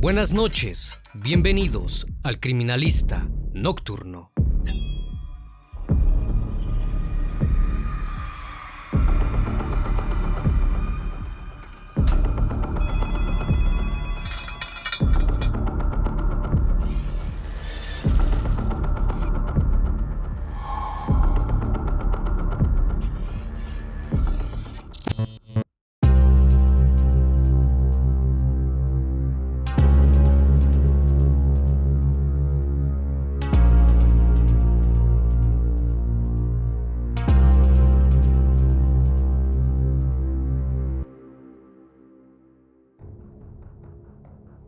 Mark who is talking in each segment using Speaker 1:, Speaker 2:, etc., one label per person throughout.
Speaker 1: Buenas noches, bienvenidos al Criminalista Nocturno.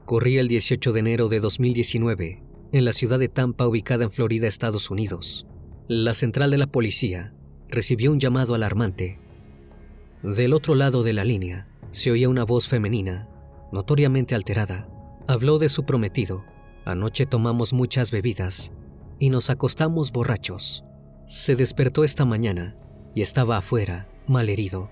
Speaker 1: Corría el 18 de enero de 2019, en la ciudad de Tampa, ubicada en Florida, Estados Unidos. La central de la policía recibió un llamado alarmante. Del otro lado de la línea, se oía una voz femenina, notoriamente alterada. Habló de su prometido. Anoche tomamos muchas bebidas y nos acostamos borrachos. Se despertó esta mañana y estaba afuera, malherido.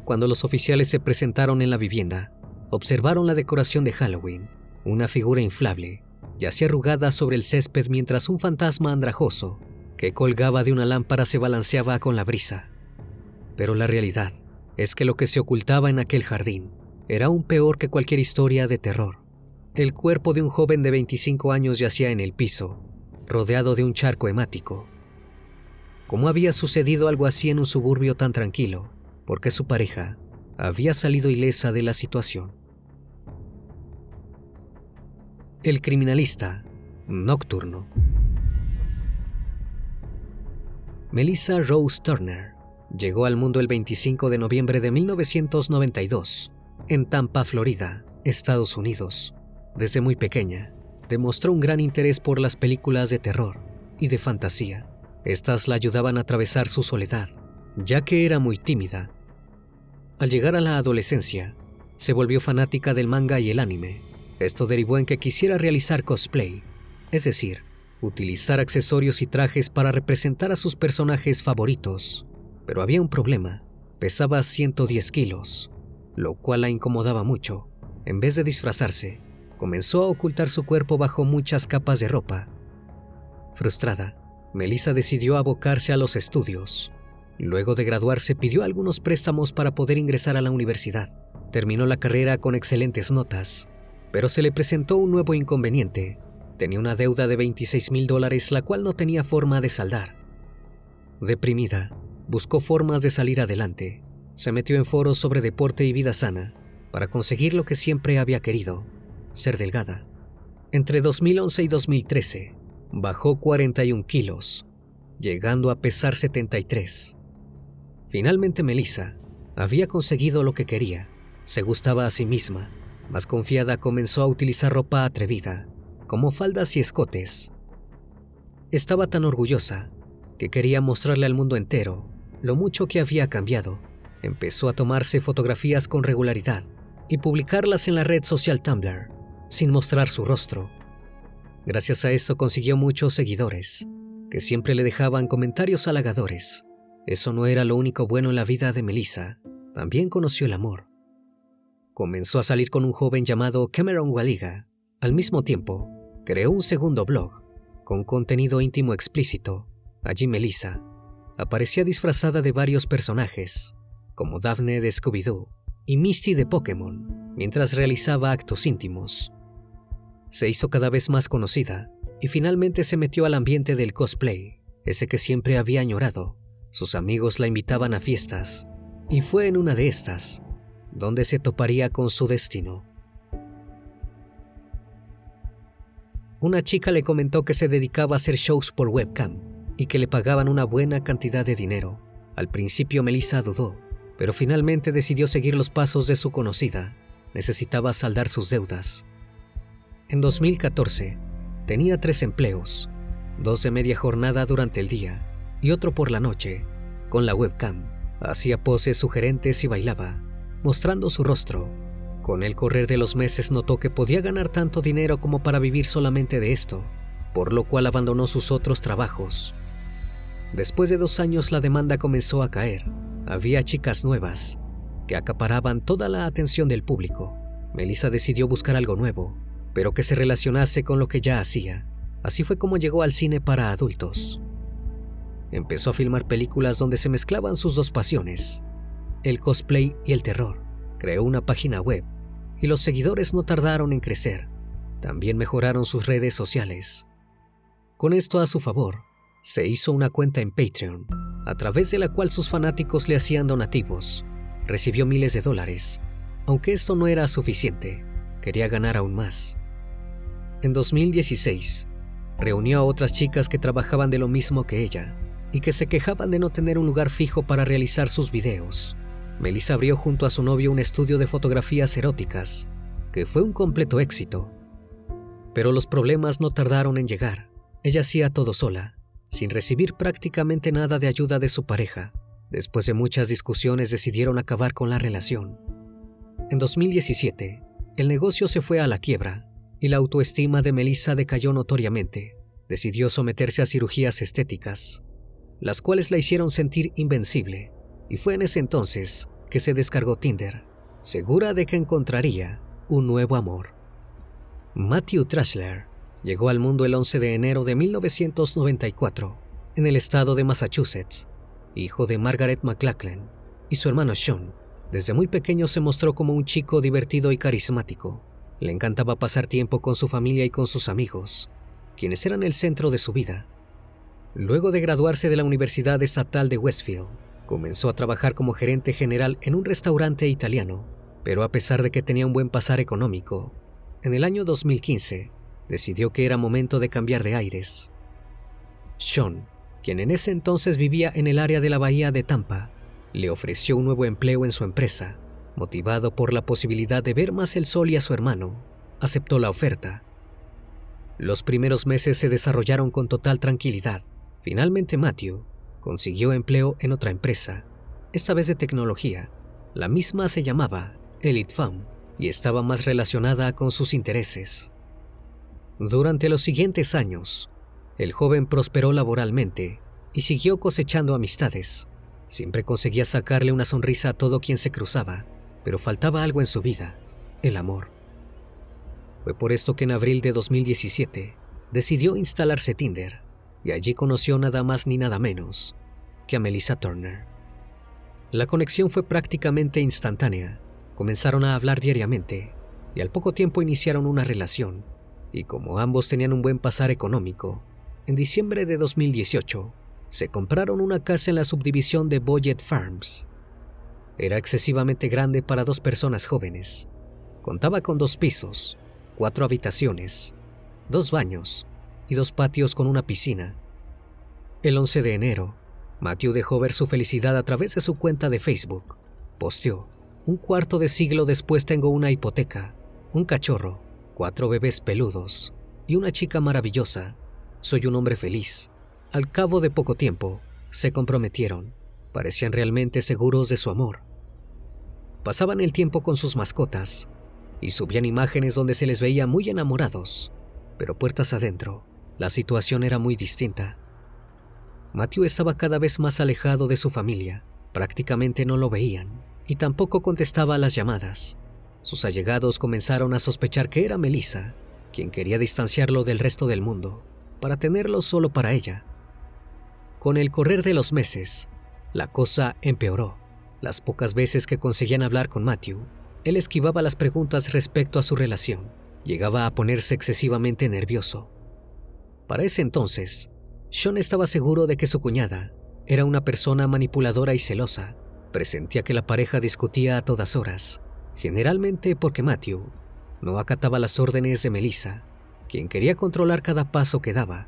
Speaker 1: Cuando los oficiales se presentaron en la vivienda, observaron la decoración de Halloween. Una figura inflable yacía arrugada sobre el césped mientras un fantasma andrajoso que colgaba de una lámpara se balanceaba con la brisa. Pero la realidad es que lo que se ocultaba en aquel jardín era aún peor que cualquier historia de terror. El cuerpo de un joven de 25 años yacía en el piso, rodeado de un charco hemático. ¿Cómo había sucedido algo así en un suburbio tan tranquilo? Porque su pareja había salido ilesa de la situación. El Criminalista Nocturno. Melissa Rose Turner llegó al mundo el 25 de noviembre de 1992 en Tampa, Florida, Estados Unidos. Desde muy pequeña, demostró un gran interés por las películas de terror y de fantasía. Estas la ayudaban a atravesar su soledad, ya que era muy tímida. Al llegar a la adolescencia, se volvió fanática del manga y el anime. Esto derivó en que quisiera realizar cosplay, es decir, utilizar accesorios y trajes para representar a sus personajes favoritos. Pero había un problema: pesaba 110 kilos, lo cual la incomodaba mucho. En vez de disfrazarse, comenzó a ocultar su cuerpo bajo muchas capas de ropa. Frustrada, Melissa decidió abocarse a los estudios. Luego de graduarse, pidió algunos préstamos para poder ingresar a la universidad. Terminó la carrera con excelentes notas, pero se le presentó un nuevo inconveniente. Tenía una deuda de $26,000, la cual no tenía forma de saldar. Deprimida, buscó formas de salir adelante. Se metió en foros sobre deporte y vida sana para conseguir lo que siempre había querido: ser delgada. Entre 2011 y 2013, bajó 41 kilos, llegando a pesar 73. Finalmente Melissa había conseguido lo que quería. Se gustaba a sí misma. Más confiada, comenzó a utilizar ropa atrevida, como faldas y escotes. Estaba tan orgullosa que quería mostrarle al mundo entero lo mucho que había cambiado. Empezó a tomarse fotografías con regularidad y publicarlas en la red social Tumblr, sin mostrar su rostro. Gracias a esto consiguió muchos seguidores, que siempre le dejaban comentarios halagadores. Eso no era lo único bueno en la vida de Melissa. También conoció el amor. Comenzó a salir con un joven llamado Cameron Waliga. Al mismo tiempo, creó un segundo blog con contenido íntimo explícito. Allí Melissa aparecía disfrazada de varios personajes, como Daphne de Scooby-Doo y Misty de Pokémon, mientras realizaba actos íntimos. Se hizo cada vez más conocida y finalmente se metió al ambiente del cosplay, ese que siempre había añorado. Sus amigos la invitaban a fiestas, y fue en una de estas donde se toparía con su destino. Una chica le comentó que se dedicaba a hacer shows por webcam y que le pagaban una buena cantidad de dinero. Al principio Melissa dudó, pero finalmente decidió seguir los pasos de su conocida. Necesitaba saldar sus deudas. En 2014, tenía 3 empleos, 2 de media jornada durante el día y otro por la noche. Con la webcam, hacía poses sugerentes y bailaba, mostrando su rostro. Con el correr de los meses notó que podía ganar tanto dinero como para vivir solamente de esto, por lo cual abandonó sus otros trabajos. Después de 2 años la demanda comenzó a caer. Había chicas nuevas que acaparaban toda la atención del público. Melissa decidió buscar algo nuevo, pero que se relacionase con lo que ya hacía. Así fue como llegó al cine para adultos. Empezó a filmar películas donde se mezclaban sus dos pasiones, el cosplay y el terror. Creó una página web y los seguidores no tardaron en crecer. También mejoraron sus redes sociales. Con esto a su favor, se hizo una cuenta en Patreon, a través de la cual sus fanáticos le hacían donativos. Recibió miles de dólares. Aunque esto no era suficiente, quería ganar aún más. En 2016, reunió a otras chicas que trabajaban de lo mismo que ella y que se quejaban de no tener un lugar fijo para realizar sus videos. Melissa abrió junto a su novio un estudio de fotografías eróticas, que fue un completo éxito. Pero los problemas no tardaron en llegar. Ella hacía todo sola, sin recibir prácticamente nada de ayuda de su pareja. Después de muchas discusiones decidieron acabar con la relación. En 2017, el negocio se fue a la quiebra y la autoestima de Melissa decayó notoriamente. Decidió someterse a cirugías estéticas, las cuales la hicieron sentir invencible, y fue en ese entonces que se descargó Tinder, segura de que encontraría un nuevo amor. Matthew Trashler llegó al mundo el 11 de enero de 1994 en el estado de Massachusetts, hijo de Margaret McLachlan y su hermano Sean. Desde muy pequeño se mostró como un chico divertido y carismático. Le encantaba pasar tiempo con su familia y con sus amigos, quienes eran el centro de su vida. Luego de graduarse de la Universidad Estatal de Westfield, comenzó a trabajar como gerente general en un restaurante italiano, pero a pesar de que tenía un buen pasar económico, en el año 2015 decidió que era momento de cambiar de aires. Sean, quien en ese entonces vivía en el área de la bahía de Tampa, le ofreció un nuevo empleo en su empresa. Motivado por la posibilidad de ver más el sol y a su hermano, aceptó la oferta. Los primeros meses se desarrollaron con total tranquilidad. Finalmente Matthew consiguió empleo en otra empresa, esta vez de tecnología. La misma se llamaba Elite Farm y estaba más relacionada con sus intereses. Durante los siguientes años, el joven prosperó laboralmente y siguió cosechando amistades. Siempre conseguía sacarle una sonrisa a todo quien se cruzaba, pero faltaba algo en su vida: el amor. Fue por esto que en abril de 2017 decidió instalarse Tinder, y allí conoció nada más ni nada menos que a Melissa Turner. La conexión fue prácticamente instantánea. Comenzaron a hablar diariamente y al poco tiempo iniciaron una relación, y como ambos tenían un buen pasar económico, en diciembre de 2018 se compraron una casa en la subdivisión de Boyett Farms. Era excesivamente grande para dos personas jóvenes. Contaba con 2 pisos, 4 habitaciones, 2 baños y 2 patios con una piscina. El 11 de enero, Matthew dejó ver su felicidad a través de su cuenta de Facebook. Posteó: un cuarto de siglo después tengo una hipoteca, un cachorro, 4 bebés peludos y una chica maravillosa. Soy un hombre feliz. Al cabo de poco tiempo, se comprometieron. Parecían realmente seguros de su amor. Pasaban el tiempo con sus mascotas y subían imágenes donde se les veía muy enamorados, pero puertas adentro, la situación era muy distinta. Matthew estaba cada vez más alejado de su familia. Prácticamente no lo veían y tampoco contestaba a las llamadas. Sus allegados comenzaron a sospechar que era Melissa, quien quería distanciarlo del resto del mundo para tenerlo solo para ella. Con el correr de los meses, la cosa empeoró. Las pocas veces que conseguían hablar con Matthew, él esquivaba las preguntas respecto a su relación. Llegaba a ponerse excesivamente nervioso. Para ese entonces, Sean estaba seguro de que su cuñada era una persona manipuladora y celosa. Presentía que la pareja discutía a todas horas, generalmente porque Matthew no acataba las órdenes de Melissa, quien quería controlar cada paso que daba.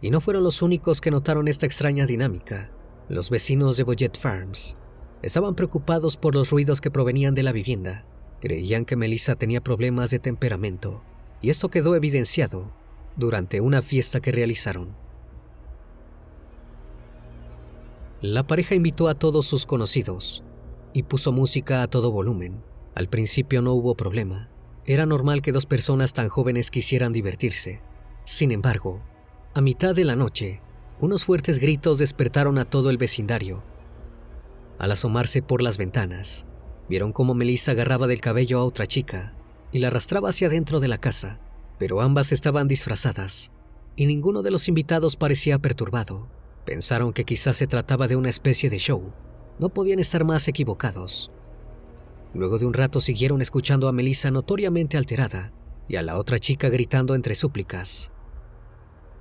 Speaker 1: Y no fueron los únicos que notaron esta extraña dinámica. Los vecinos de Boyett Farms estaban preocupados por los ruidos que provenían de la vivienda. Creían que Melissa tenía problemas de temperamento, y esto quedó evidenciado durante una fiesta que realizaron. La pareja invitó a todos sus conocidos y puso música a todo volumen. Al principio no hubo problema. Era normal que 2 personas tan jóvenes quisieran divertirse. Sin embargo, a mitad de la noche, unos fuertes gritos despertaron a todo el vecindario. Al asomarse por las ventanas, Vieron cómo Melissa agarraba del cabello a otra chica y la arrastraba hacia dentro de la casa, pero ambas estaban disfrazadas y ninguno de los invitados parecía perturbado. Pensaron que quizás se trataba de una especie de show. No podían estar más equivocados. Luego de un rato siguieron escuchando a Melissa notoriamente alterada y a la otra chica gritando entre súplicas.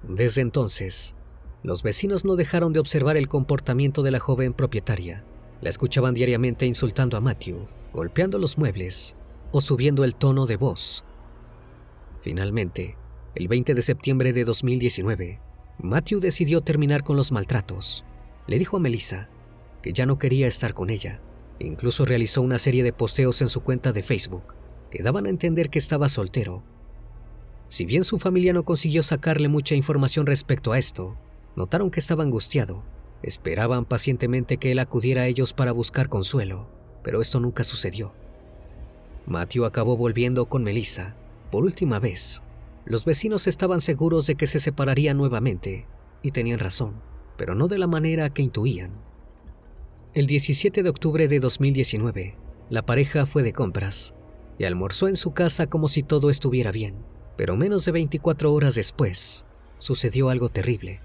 Speaker 1: Desde entonces, los vecinos no dejaron de observar el comportamiento de la joven propietaria. La escuchaban diariamente insultando a Matthew, golpeando los muebles o subiendo el tono de voz. Finalmente, el 20 de septiembre de 2019, Matthew decidió terminar con los maltratos. Le dijo a Melissa que ya no quería estar con ella. Incluso realizó una serie de posteos en su cuenta de Facebook que daban a entender que estaba soltero. Si bien su familia no consiguió sacarle mucha información respecto a esto, notaron que estaba angustiado. Esperaban pacientemente que él acudiera a ellos para buscar consuelo, pero esto nunca sucedió. Matthew acabó volviendo con Melissa por última vez. Los vecinos estaban seguros de que se separarían nuevamente, y tenían razón, pero no de la manera que intuían. El 17 de octubre de 2019, la pareja fue de compras y almorzó en su casa como si todo estuviera bien, pero menos de 24 horas después, sucedió algo terrible.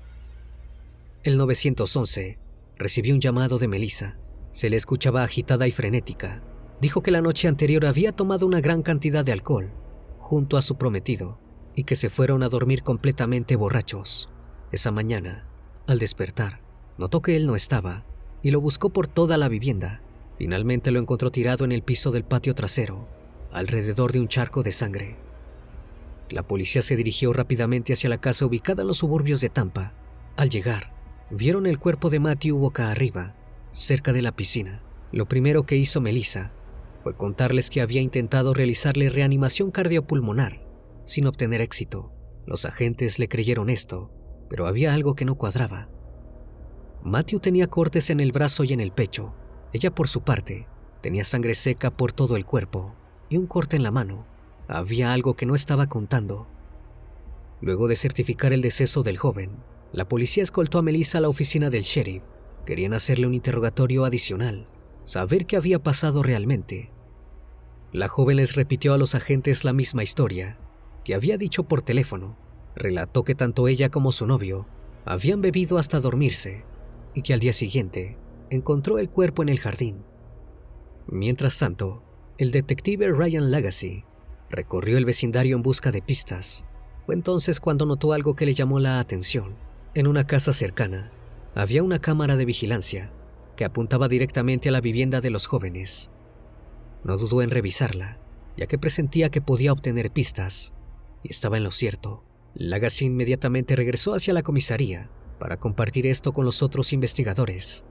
Speaker 1: El 911 recibió un llamado de Melissa. Se le escuchaba agitada y frenética. Dijo que la noche anterior había tomado una gran cantidad de alcohol junto a su prometido y que se fueron a dormir completamente borrachos. Esa mañana, al despertar, notó que él no estaba y lo buscó por toda la vivienda. Finalmente lo encontró tirado en el piso del patio trasero, alrededor de un charco de sangre. La policía se dirigió rápidamente hacia la casa ubicada en los suburbios de Tampa. Al llegar, vieron el cuerpo de Matthew boca arriba, cerca de la piscina. Lo primero que hizo Melissa fue contarles que había intentado realizarle reanimación cardiopulmonar, sin obtener éxito. Los agentes le creyeron esto, pero había algo que no cuadraba. Matthew tenía cortes en el brazo y en el pecho. Ella, por su parte, tenía sangre seca por todo el cuerpo y un corte en la mano. Había algo que no estaba contando. Luego de certificar el deceso del joven, la policía escoltó a Melissa a la oficina del sheriff. Querían hacerle un interrogatorio adicional, saber qué había pasado realmente. La joven les repitió a los agentes la misma historia que había dicho por teléfono. Relató que tanto ella como su novio habían bebido hasta dormirse y que al día siguiente encontró el cuerpo en el jardín. Mientras tanto, el detective Ryan Lagacy recorrió el vecindario en busca de pistas. Fue entonces cuando notó algo que le llamó la atención. En una casa cercana había una cámara de vigilancia que apuntaba directamente a la vivienda de los jóvenes. No dudó en revisarla, ya que presentía que podía obtener pistas, y estaba en lo cierto. Lagacy inmediatamente regresó hacia la comisaría para compartir esto con los otros investigadores.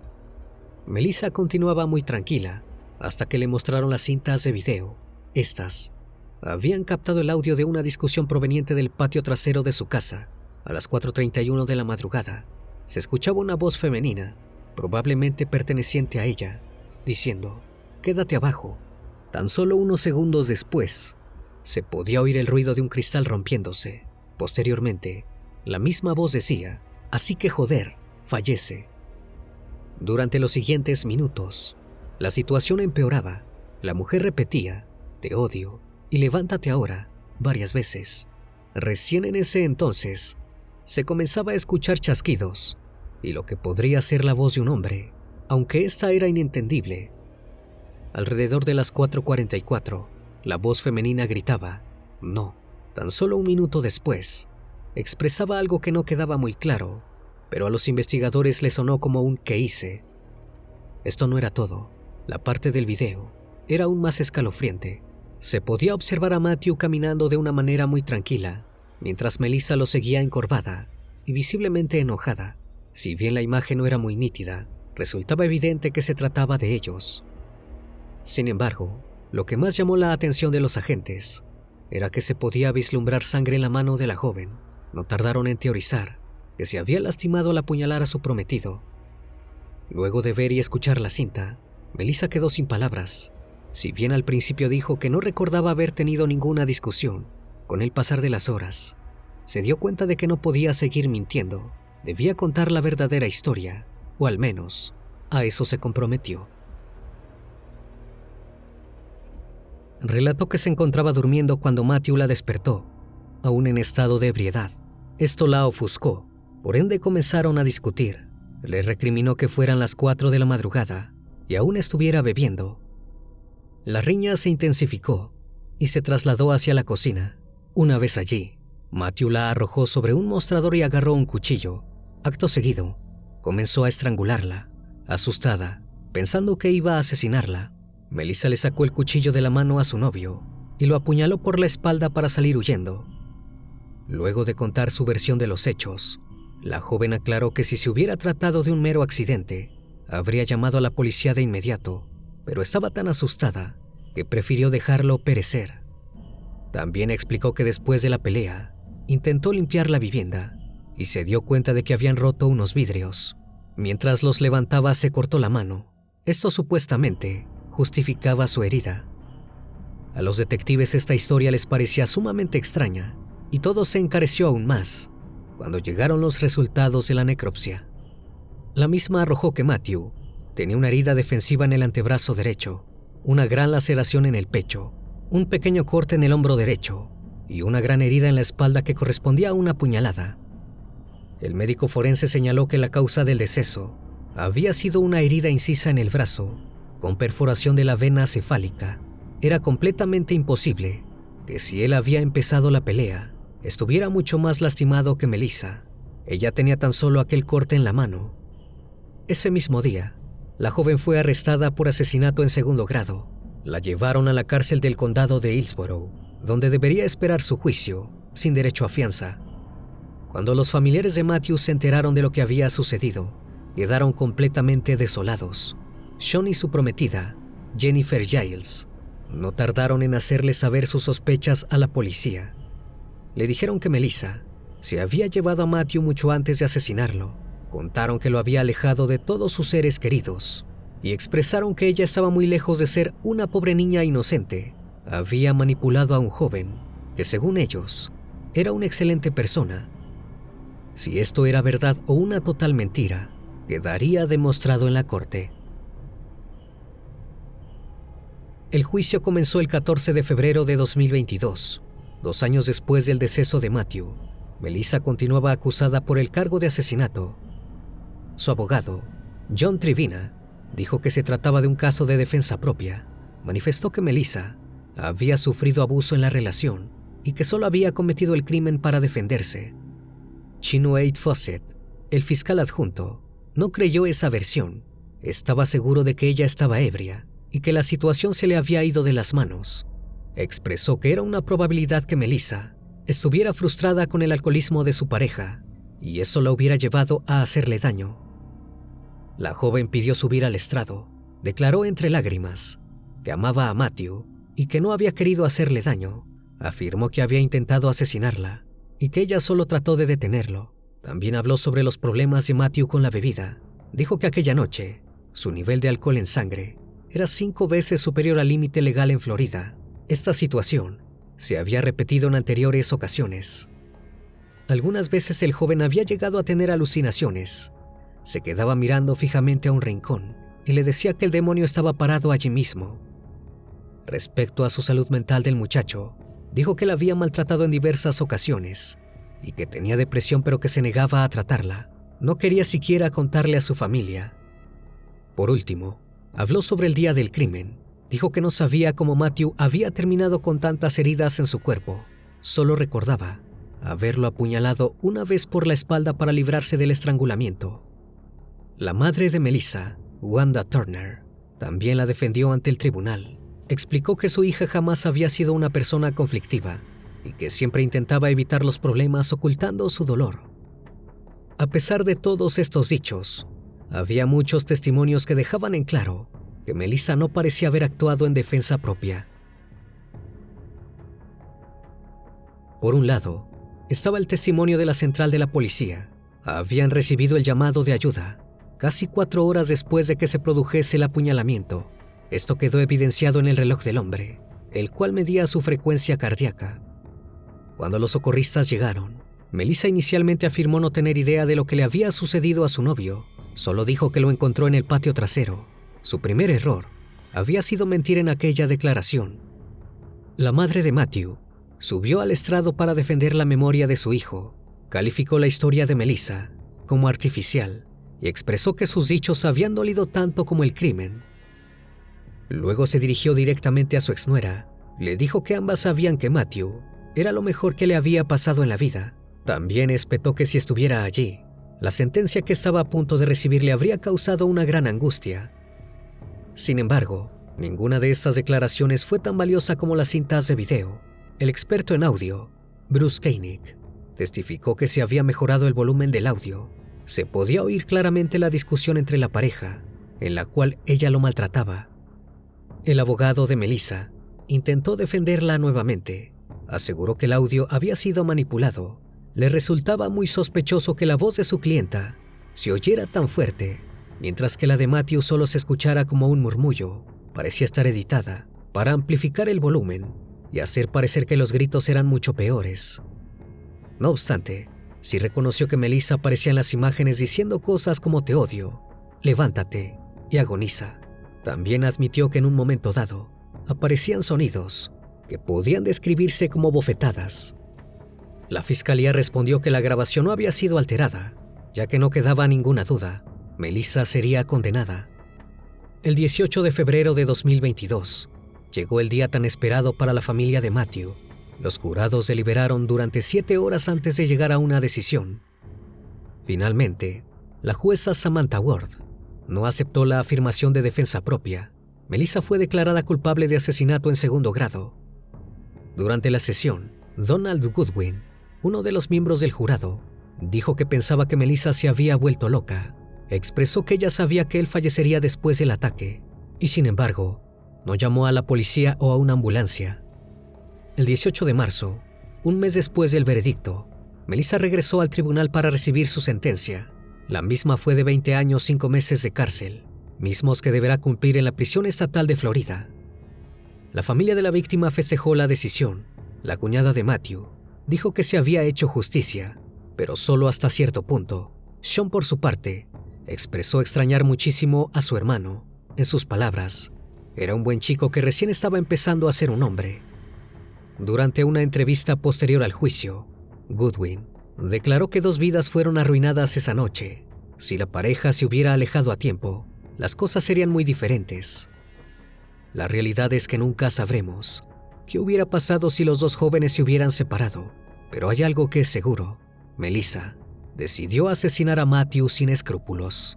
Speaker 1: Melissa continuaba muy tranquila hasta que le mostraron las cintas de video. Estas habían captado el audio de una discusión proveniente del patio trasero de su casa. A las 4:31 de la madrugada, se escuchaba una voz femenina, probablemente perteneciente a ella, diciendo: «Quédate abajo». Tan solo unos segundos después, se podía oír el ruido de un cristal rompiéndose. Posteriormente, la misma voz decía: «Así que joder, fallece». Durante los siguientes minutos, la situación empeoraba. La mujer repetía: «Te odio» y «levántate ahora» varias veces. Recién en ese entonces, se comenzaba a escuchar chasquidos y lo que podría ser la voz de un hombre, aunque esta era inentendible. Alrededor de las 4:44, la voz femenina gritaba: «No». Tan solo un minuto después, expresaba algo que no quedaba muy claro, pero a los investigadores les sonó como un «¿qué hice?». Esto no era todo. La parte del video era aún más escalofriante. Se podía observar a Matthew caminando de una manera muy tranquila, mientras Melissa lo seguía encorvada y visiblemente enojada. Si bien la imagen no era muy nítida, resultaba evidente que se trataba de ellos. Sin embargo, lo que más llamó la atención de los agentes era que se podía vislumbrar sangre en la mano de la joven. No tardaron en teorizar que se había lastimado al apuñalar a su prometido. Luego de ver y escuchar la cinta, Melissa quedó sin palabras. Si bien al principio dijo que no recordaba haber tenido ninguna discusión, con el pasar de las horas, se dio cuenta de que no podía seguir mintiendo. Debía contar la verdadera historia, o al menos, a eso se comprometió. relató que se encontraba durmiendo cuando Matthew la despertó, aún en estado de ebriedad. Esto la ofuscó, por ende comenzaron a discutir. Le recriminó que fueran las 4 de la madrugada y aún estuviera bebiendo. La riña se intensificó y se trasladó hacia la cocina. Una vez allí, Matthew la arrojó sobre un mostrador y agarró un cuchillo. Acto seguido, comenzó a estrangularla. Asustada, pensando que iba a asesinarla, Melissa le sacó el cuchillo de la mano a su novio y lo apuñaló por la espalda para salir huyendo. Luego de contar su versión de los hechos, la joven aclaró que si se hubiera tratado de un mero accidente, habría llamado a la policía de inmediato, pero estaba tan asustada que prefirió dejarlo perecer. También explicó que después de la pelea, intentó limpiar la vivienda y se dio cuenta de que habían roto unos vidrios. Mientras los levantaba, se cortó la mano. Esto supuestamente justificaba su herida. A los detectives esta historia les parecía sumamente extraña y todo se encareció aún más cuando llegaron los resultados de la necropsia. La misma arrojó que Matthew tenía una herida defensiva en el antebrazo derecho, una gran laceración en el pecho, un pequeño corte en el hombro derecho y una gran herida en la espalda que correspondía a una puñalada. El médico forense señaló que la causa del deceso había sido una herida incisa en el brazo con perforación de la vena cefálica. Era completamente imposible que si él había empezado la pelea, estuviera mucho más lastimado que Melissa. Ella tenía tan solo aquel corte en la mano. Ese mismo día, la joven fue arrestada por asesinato en segundo grado. La llevaron a la cárcel del condado de Hillsborough, donde debería esperar su juicio, sin derecho a fianza. Cuando los familiares de Matthew se enteraron de lo que había sucedido, quedaron completamente desolados. Sean y su prometida, Jennifer Giles, no tardaron en hacerle saber sus sospechas a la policía. Le dijeron que Melissa se había llevado a Matthew mucho antes de asesinarlo. Contaron que lo había alejado de todos sus seres queridos y expresaron que ella estaba muy lejos de ser una pobre niña inocente. Había manipulado a un joven que, según ellos, era una excelente persona. Si esto era verdad o una total mentira, quedaría demostrado en la corte. El juicio comenzó el 14 de febrero de 2022, 2 años después del deceso de Matthew. Melissa continuaba acusada por el cargo de asesinato. Su abogado, John Trivina, dijo que se trataba de un caso de defensa propia. Manifestó que Melissa había sufrido abuso en la relación y que solo había cometido el crimen para defenderse. Chinoade Fawcett, el fiscal adjunto, no creyó esa versión. Estaba seguro de que ella estaba ebria y que la situación se le había ido de las manos. Expresó que era una probabilidad que Melissa estuviera frustrada con el alcoholismo de su pareja y eso la hubiera llevado a hacerle daño. La joven pidió subir al estrado. Declaró entre lágrimas que amaba a Matthew y que no había querido hacerle daño. Afirmó que había intentado asesinarla y que ella solo trató de detenerlo. También habló sobre los problemas de Matthew con la bebida. Dijo que aquella noche su nivel de alcohol en sangre era 5 veces superior al límite legal en Florida. Esta situación se había repetido en anteriores ocasiones. Algunas veces el joven había llegado a tener alucinaciones. Se quedaba mirando fijamente a un rincón y le decía que el demonio estaba parado allí mismo. Respecto a su salud mental del muchacho, dijo que la había maltratado en diversas ocasiones y que tenía depresión pero que se negaba a tratarla. No quería siquiera contarle a su familia. Por último, habló sobre el día del crimen. Dijo que no sabía cómo Matthew había terminado con tantas heridas en su cuerpo. Solo recordaba haberlo apuñalado una vez por la espalda para librarse del estrangulamiento. La madre de Melissa, Wanda Turner, también la defendió ante el tribunal. Explicó que su hija jamás había sido una persona conflictiva y que siempre intentaba evitar los problemas ocultando su dolor. A pesar de todos estos dichos, había muchos testimonios que dejaban en claro que Melissa no parecía haber actuado en defensa propia. Por un lado, estaba el testimonio de la central de la policía. Habían recibido el llamado de ayuda casi 4 horas después de que se produjese el apuñalamiento. Esto quedó evidenciado en el reloj del hombre, el cual medía su frecuencia cardíaca. Cuando los socorristas llegaron, Melissa inicialmente afirmó no tener idea de lo que le había sucedido a su novio. Solo dijo que lo encontró en el patio trasero. Su primer error había sido mentir en aquella declaración. La madre de Matthew subió al estrado para defender la memoria de su hijo, calificó la historia de Melissa como artificial y expresó que sus dichos habían dolido tanto como el crimen. Luego se dirigió directamente a su exnuera, le dijo que ambas sabían que Matthew era lo mejor que le había pasado en la vida. También espetó que si estuviera allí, la sentencia que estaba a punto de recibir le habría causado una gran angustia. Sin embargo, ninguna de estas declaraciones fue tan valiosa como las cintas de video. El experto en audio, Bruce Koenig, testificó que se había mejorado el volumen del audio. Se podía oír claramente la discusión entre la pareja, en la cual ella lo maltrataba. El abogado de Melissa intentó defenderla nuevamente. Aseguró que el audio había sido manipulado. Le resultaba muy sospechoso que la voz de su clienta se oyera tan fuerte, mientras que la de Matthew solo se escuchara como un murmullo. Parecía estar editada para amplificar el volumen y hacer parecer que los gritos eran mucho peores. No obstante, sí reconoció que Melissa aparecía en las imágenes diciendo cosas como "te odio", "levántate" y "agoniza". También admitió que en un momento dado aparecían sonidos que podían describirse como bofetadas. La fiscalía respondió que la grabación no había sido alterada, ya que no quedaba ninguna duda. Melissa sería condenada. El 18 de febrero de 2022 llegó el día tan esperado para la familia de Matthew. Los jurados deliberaron durante 7 horas antes de llegar a una decisión. Finalmente, la jueza Samantha Ward no aceptó la afirmación de defensa propia. Melissa fue declarada culpable de asesinato en segundo grado. Durante la sesión, Donald Goodwin, uno de los miembros del jurado, dijo que pensaba que Melissa se había vuelto loca. Expresó que ella sabía que él fallecería después del ataque y, sin embargo, no llamó a la policía o a una ambulancia. El 18 de marzo, un mes después del veredicto, Melissa regresó al tribunal para recibir su sentencia. La misma fue de 20 años 5 meses de cárcel, mismos que deberá cumplir en la prisión estatal de Florida. La familia de la víctima festejó la decisión. La cuñada de Matthew dijo que se había hecho justicia, pero solo hasta cierto punto. Sean, por su parte, expresó extrañar muchísimo a su hermano. En sus palabras, era un buen chico que recién estaba empezando a ser un hombre. Durante una entrevista posterior al juicio, Goodwin declaró que 2 vidas fueron arruinadas esa noche. Si la pareja se hubiera alejado a tiempo, las cosas serían muy diferentes. La realidad es que nunca sabremos qué hubiera pasado si los 2 jóvenes se hubieran separado, pero hay algo que es seguro: Melissa decidió asesinar a Matthew sin escrúpulos.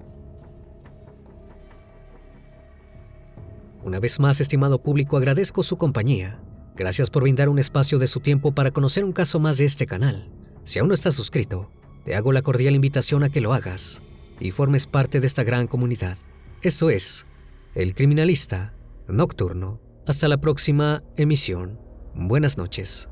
Speaker 1: Una vez más, estimado público, agradezco su compañía. Gracias por brindar un espacio de su tiempo para conocer un caso más de este canal. Si aún no estás suscrito, te hago la cordial invitación a que lo hagas y formes parte de esta gran comunidad. Esto es El Criminalista Nocturno. Hasta la próxima emisión. Buenas noches.